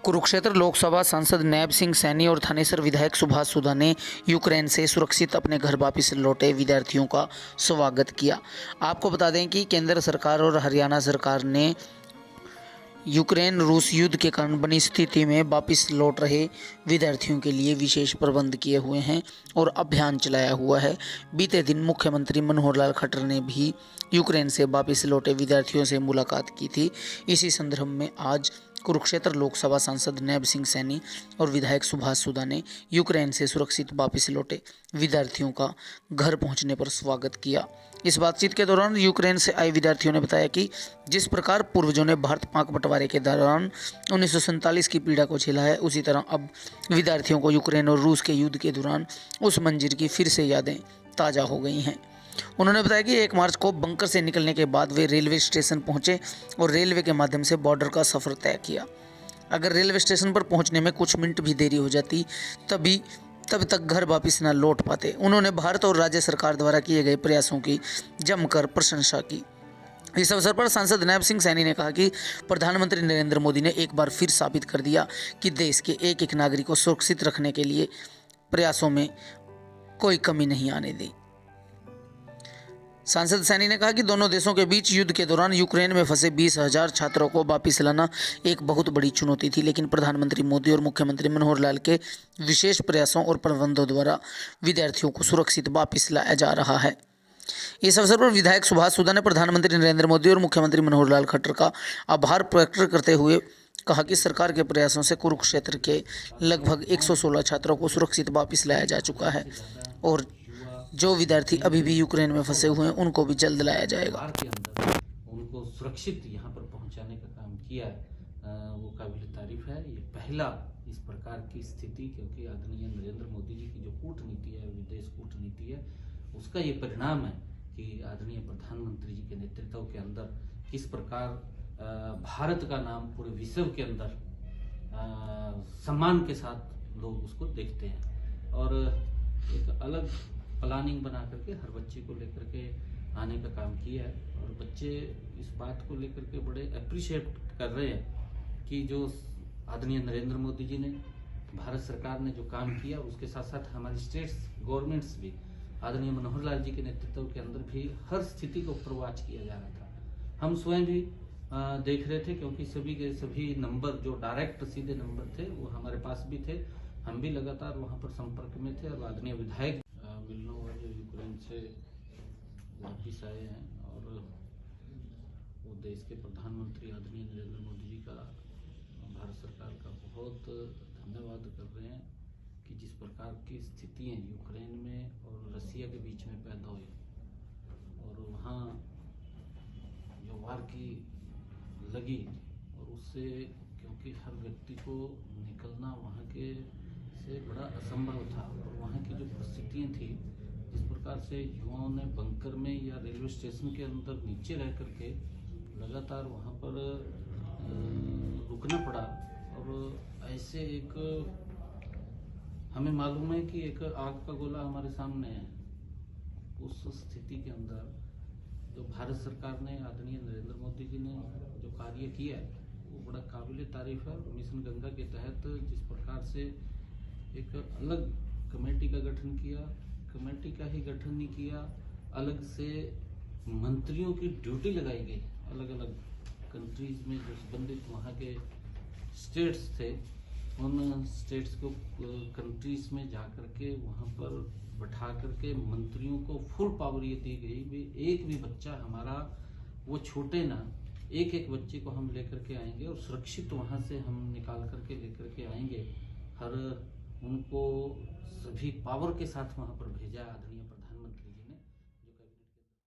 कुरुक्षेत्र लोकसभा सांसद नैब सिंह सैनी और थानेसर विधायक सुभाष सुधा ने यूक्रेन से सुरक्षित अपने घर वापस लौटे विद्यार्थियों का स्वागत किया। आपको बता दें कि केंद्र सरकार और हरियाणा सरकार ने यूक्रेन रूस युद्ध के कारण बनी स्थिति में वापस लौट रहे विद्यार्थियों के लिए विशेष प्रबंध किए हुए हैं और अभियान चलाया हुआ है। बीते दिन मुख्यमंत्री मनोहर लाल खट्टर ने भी यूक्रेन से वापस लौटे विद्यार्थियों से मुलाकात की थी। इसी संदर्भ में आज कुरुक्षेत्र लोकसभा सांसद नैब सिंह सैनी और विधायक सुभाष सुधा ने यूक्रेन से सुरक्षित वापस लौटे विद्यार्थियों का घर पहुंचने पर स्वागत किया। इस बातचीत के दौरान यूक्रेन से आए विद्यार्थियों ने बताया कि जिस प्रकार पूर्वजों ने भारत पाक बंटवारे के दौरान 1947 की पीड़ा को झेला है, उसी तरह अब विद्यार्थियों को यूक्रेन और रूस के युद्ध के दौरान उस मंजर की फिर से यादें ताज़ा हो गई हैं। उन्होंने बताया कि 1 मार्च को बंकर से निकलने के बाद वे रेलवे स्टेशन पहुंचे और रेलवे के माध्यम से बॉर्डर का सफ़र तय किया। अगर रेलवे स्टेशन पर पहुंचने में कुछ मिनट भी देरी हो जाती तब तक घर वापस न लौट पाते। उन्होंने भारत और राज्य सरकार द्वारा किए गए प्रयासों की जमकर प्रशंसा की। इस अवसर पर सांसद नैब सिंह सैनी ने कहा कि प्रधानमंत्री नरेंद्र मोदी ने एक बार फिर साबित कर दिया कि देश के एक एक नागरिक को सुरक्षित रखने के लिए प्रयासों में कोई कमी नहीं आने दी। सांसद सैनी ने कहा कि दोनों देशों के बीच युद्ध के दौरान यूक्रेन में फंसे 20,000 छात्रों को वापस लाना एक बहुत बड़ी चुनौती थी, लेकिन प्रधानमंत्री मोदी और मुख्यमंत्री मनोहर लाल के विशेष प्रयासों और प्रबंधों द्वारा विद्यार्थियों को सुरक्षित वापस लाया जा रहा है। इस अवसर पर विधायक सुभाष सुधा ने प्रधानमंत्री नरेंद्र मोदी और मुख्यमंत्री मनोहर लाल खट्टर का आभार प्रकट करते हुए कहा कि सरकार के प्रयासों से कुरुक्षेत्र के लगभग 116 छात्रों को सुरक्षित वापस लाया जा चुका है और जो विद्यार्थी अभी भी यूक्रेन में फंसे हुए हैं उनको भी जल्द लाया जाएगा। के अंदर उनको सुरक्षित यहाँ पर पहुँचाने का काम किया है, वो काबिल तारीफ है। ये पहला इस प्रकार की स्थिति, क्योंकि आदरणीय नरेंद्र मोदी जी की जो कूटनीति है, विदेश कूटनीति है, उसका ये परिणाम है कि आदरणीय प्रधानमंत्री जी के नेतृत्व के अंदर किस प्रकार भारत का नाम पूरे विश्व के अंदर सम्मान के साथ लोग उसको देखते हैं और एक अलग प्लानिंग बना करके हर बच्चे को लेकर के आने का काम किया है और बच्चे इस बात को लेकर के बड़े अप्रिशिएट कर रहे हैं कि जो आदरणीय नरेंद्र मोदी जी ने, भारत सरकार ने जो काम किया, उसके साथ साथ हमारी स्टेट्स गवर्नमेंट्स भी आदरणीय मनोहर लाल जी के नेतृत्व के अंदर भी हर स्थिति को पूर्वाच किया जा रहा था। हम स्वयं भी देख रहे थे, क्योंकि सभी के सभी नंबर जो डायरेक्ट सीधे नंबर थे वो हमारे पास भी थे। हम भी लगातार वहाँ पर संपर्क में थे और आदरणीय विधायक मिलना हुआ जो यूक्रेन से वापिस आए हैं और वो देश के प्रधानमंत्री आदरणीय नरेंद्र मोदी जी का, भारत सरकार का बहुत धन्यवाद कर रहे हैं कि जिस प्रकार की स्थितियाँ यूक्रेन में और रसिया के बीच में पैदा हुई और वहाँ जो वार की लगी और उससे, क्योंकि हर व्यक्ति को निकलना वहाँ के से बड़ा असंभव था और वहाँ की जो परिस्थितियाँ थी, जिस प्रकार से युवाओं ने बंकर में या रेलवे स्टेशन के अंदर नीचे रह करके लगातार वहाँ पर रुकना पड़ा और ऐसे एक हमें मालूम है कि एक आग का गोला हमारे सामने है। उस स्थिति के अंदर जो भारत सरकार ने, आदरणीय नरेंद्र मोदी जी ने जो कार्य किया है वो बड़ा काबिल तारीफ है। मिशन गंगा के तहत जिस प्रकार से एक अलग कमेटी का गठन किया, कमेटी का ही गठन नहीं किया, अलग से मंत्रियों की ड्यूटी लगाई गई अलग अलग कंट्रीज में जो संबंधित वहाँ के स्टेट्स थे, उन स्टेट्स को कंट्रीज में जा करके वहाँ पर बैठा करके मंत्रियों को फुल पावर ये दी गई भी एक भी बच्चा हमारा वो छूटे ना, एक एक बच्चे को हम लेकर के आएंगे और सुरक्षित वहाँ से हम निकाल करके लेकर के आएंगे। हर उनको सभी पावर के साथ वहाँ पर भेजा आदरणीय प्रधानमंत्री।